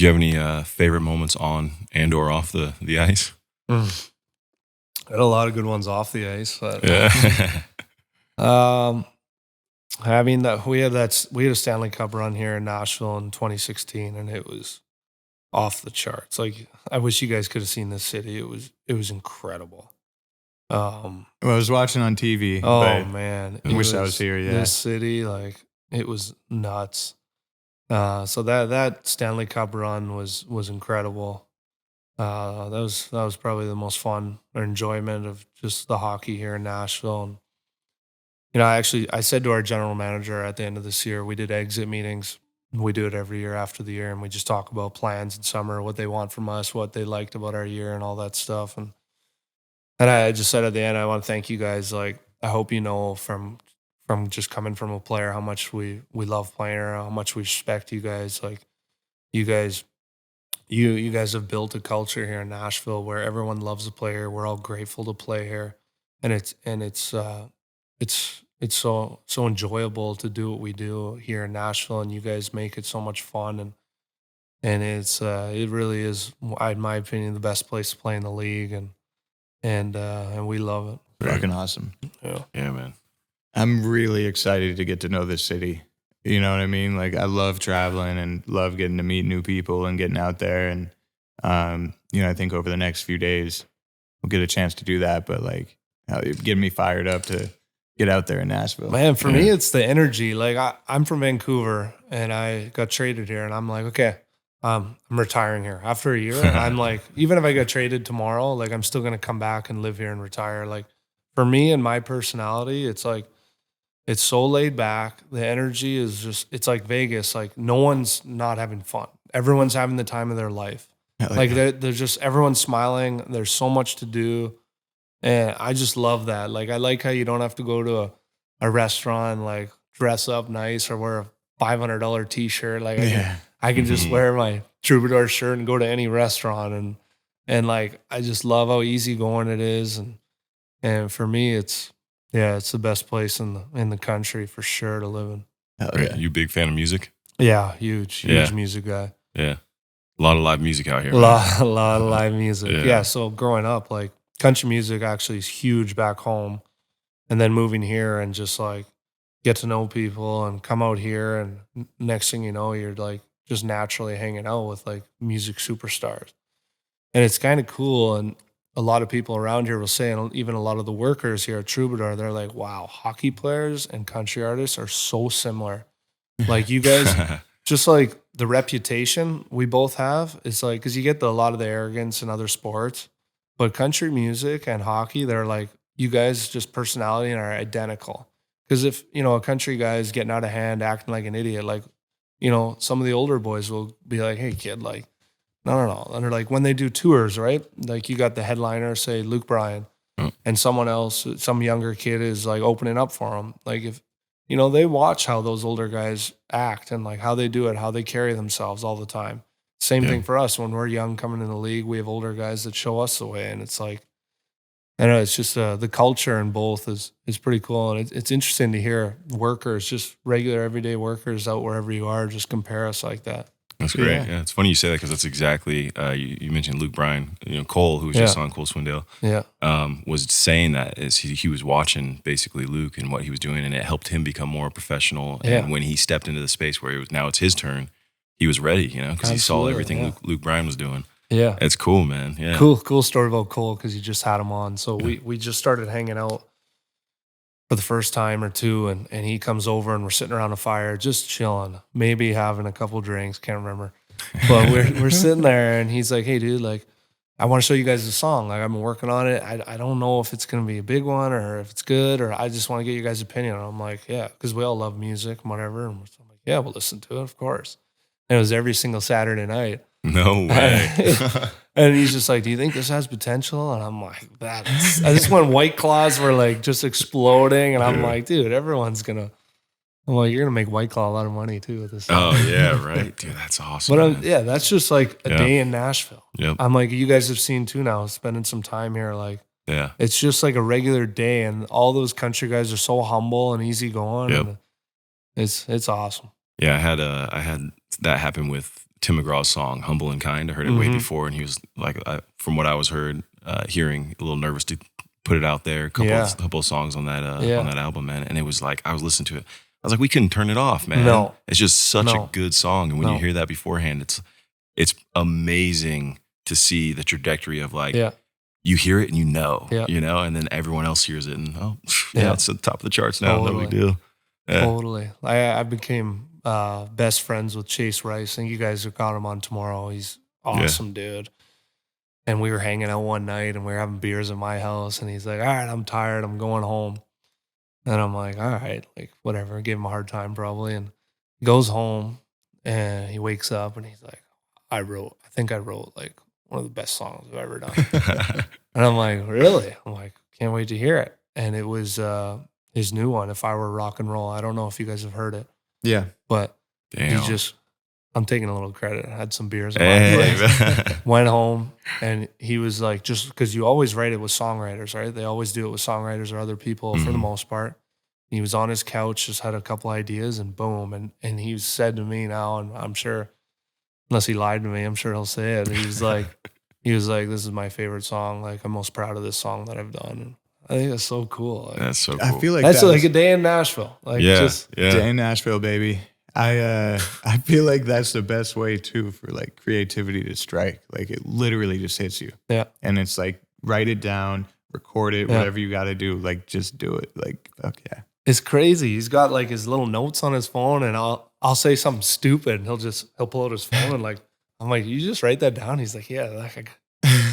Do you have any favorite moments on and or off the ice? Had a lot of good ones off the ice. But, Yeah. I mean, we had a Stanley Cup run here in Nashville in 2016, and it was off the charts. Like, I wish you guys could have seen this city. It was incredible. Well, I was watching on TV. Oh man, I wish I was here. Yeah, this city, like, it was nuts. So that Stanley Cup run was incredible. That was probably the most fun or enjoyment of just the hockey here in Nashville. And I said to our general manager at the end of this year, we did exit meetings. We do it every year after the year, and we just talk about plans in summer, what they want from us, what they liked about our year, and all that stuff. And I just said at the end, I want to thank you guys. Like, I hope you know from just coming from a player how much we love playing here, how much we respect you guys. Like, you guys have built a culture here in Nashville where everyone loves to play here. We're all grateful to play here, and it's so enjoyable to do what we do here in Nashville, and you guys make it so much fun, and it really is, in my opinion, the best place to play in the league, and we love it. Fucking awesome. Yeah, man. I'm really excited to get to know this city. You know what I mean? Like, I love traveling and love getting to meet new people and getting out there. And, I think over the next few days, we'll get a chance to do that. But, like, getting me fired up to get out there in Nashville. Man, for me, it's the energy. Like, I'm from Vancouver, and I got traded here, and I'm like, okay, I'm retiring here. After a year, I'm like, even if I get traded tomorrow, like, I'm still going to come back and live here and retire. Like, for me and my personality, it's like, it's so laid back. The energy is just, it's like Vegas. Like, no one's not having fun. Everyone's having the time of their life. Like they're just, everyone's smiling. There's so much to do. And I just love that. Like, I like how you don't have to go to a restaurant, like, dress up nice or wear a $500 t-shirt. Like, I can just wear my Troubadour shirt and go to any restaurant. And like, I just love how easygoing it is. And for me, it's the best place in the country for sure to live in. Are you a big fan of music? Yeah, huge music guy. Yeah. A lot of live music out here. A lot of live music. Yeah. Yeah, so growing up, like, country music actually is huge back home. And then moving here and just, like, get to know people and come out here, and next thing you know, you're, like, just naturally hanging out with, like, music superstars. And it's kind of cool. And a lot of people around here will say, and even a lot of the workers here at Troubadour, they're like, wow, hockey players and country artists are so similar. Like, you guys, just like the reputation we both have, it's like, because you get a lot of the arrogance in other sports, but country music and hockey, they're like, you guys just personality and are identical. Because if, a country guy is getting out of hand, acting like an idiot, like, some of the older boys will be like, hey, kid, like, no. And they're like, when they do tours, right? Like, you got the headliner, say Luke Bryan, and someone else, some younger kid is like opening up for them. Like, if, they watch how those older guys act and like how they do it, how they carry themselves all the time. Same thing for us. When we're young coming in the league, we have older guys that show us the way. And it's like, I don't know, it's just the culture in both is pretty cool. And it's interesting to hear workers, just regular everyday workers out wherever you are, just compare us like that. That's great. Yeah, it's funny you say that because that's exactly, you mentioned Luke Bryan, Cole, who was just on Cole Swindell, was saying that as he was watching basically Luke and what he was doing, and it helped him become more professional. And when he stepped into the space where now it's his turn, he was ready, because he saw everything Luke Bryan was doing. Yeah. It's cool, man. Yeah. Cool story about Cole, because you just had him on. So we just started hanging out for the first time or two, and he comes over and we're sitting around a fire just chilling, maybe having a couple drinks, can't remember, but we're sitting there, and he's like, hey dude, like, I want to show you guys a song, like, I've been working on it, I don't know if it's gonna be a big one or if it's good, or I just want to get you guys' opinion. And I'm like, yeah, because we all love music and whatever, and I'm like, yeah, we'll listen to it, of course. And it was every single Saturday night. No way. And he's just like, do you think this has potential? And I'm like, this when White Claws were like just exploding. And I'm like, dude, I'm like, you're going to make White Claw a lot of money too with this. Oh, yeah, right. Dude, that's awesome. But that's just like a day in Nashville. Yep. I'm like, you guys have seen too now, spending some time here. Like, it's just like a regular day. And all those country guys are so humble and easygoing. Yep. And it's awesome. Yeah, I had that happen with Tim McGraw's song "Humble and Kind." I heard it way before, and he was like, from what I was hearing, a little nervous to put it out there. A couple of songs on that album, man. And it was like I was listening to it. I was like, we couldn't turn it off, man. No. It's just such a good song, and when you hear that beforehand, it's amazing to see the trajectory of like. Yeah. You hear it and you know, and then everyone else hears it and it's at the top of the charts now. Totally. No big deal. Yeah. Totally. I became best friends with Chase Rice. I think you guys have got him on tomorrow. He's awesome, dude. And we were hanging out one night and we were having beers at my house, and he's like, all right, I'm tired. I'm going home. And I'm like, all right, like whatever. Give him a hard time probably. And he goes home and he wakes up and he's like, I think I wrote like one of the best songs I've ever done. And I'm like, really? I'm like, can't wait to hear it. And it was his new one, If I Were Rock and Roll. I don't know if you guys have heard it. Yeah. But I'm taking a little credit. I had some beers in my place. Went home, and he was like, just because you always write it with songwriters, right? They always do it with songwriters or other people for the most part. He was on his couch, just had a couple ideas, and boom. And he said to me now, and I'm sure, unless he lied to me, I'm sure he'll say it. He was like, this is my favorite song. Like, I'm most proud of this song that I've done. And I think that's so cool. Like, that's so cool. I feel like that's like a day in Nashville. Like, day in Nashville, baby. I feel like that's the best way too for like creativity to strike. Like it literally just hits you. Yeah. And it's like, write it down, record it, whatever you got to do. Like, just do it. Like, fuck yeah. It's crazy. He's got like his little notes on his phone, and I'll say something stupid, and he'll pull out his phone, and like, I'm like, you just write that down? He's like, yeah,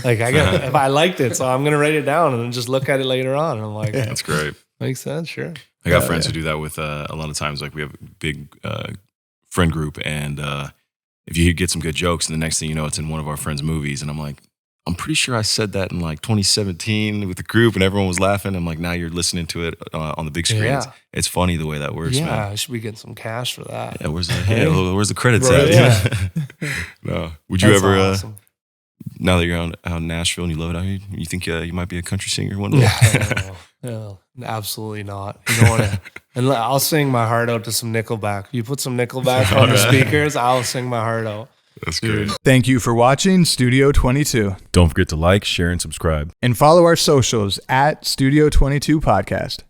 I got if I liked it, so I'm gonna write it down and then just look at it later on. And I'm like, that's great. Makes sense, sure. I got friends who do that with a lot of times. Like we have a big friend group, and if you get some good jokes, and the next thing you know, it's in one of our friends' movies, and I'm like, I'm pretty sure I said that in like 2017 with the group, and everyone was laughing. I'm like, now you're listening to it on the big screen. Yeah. It's funny the way that works. Yeah, man. I should be getting some cash for that. Yeah, where's the credits at? Yeah. No, would you ever? Awesome. Now that you're out in Nashville and you love it out here, you think you might be a country singer one day? No, absolutely not. You don't want to. And I'll sing my heart out to some Nickelback. You put some Nickelback on the speakers, I'll sing my heart out. That's good. Thank you for watching Studio 22. Don't forget to like, share, and subscribe. And follow our socials at Studio 22 Podcast.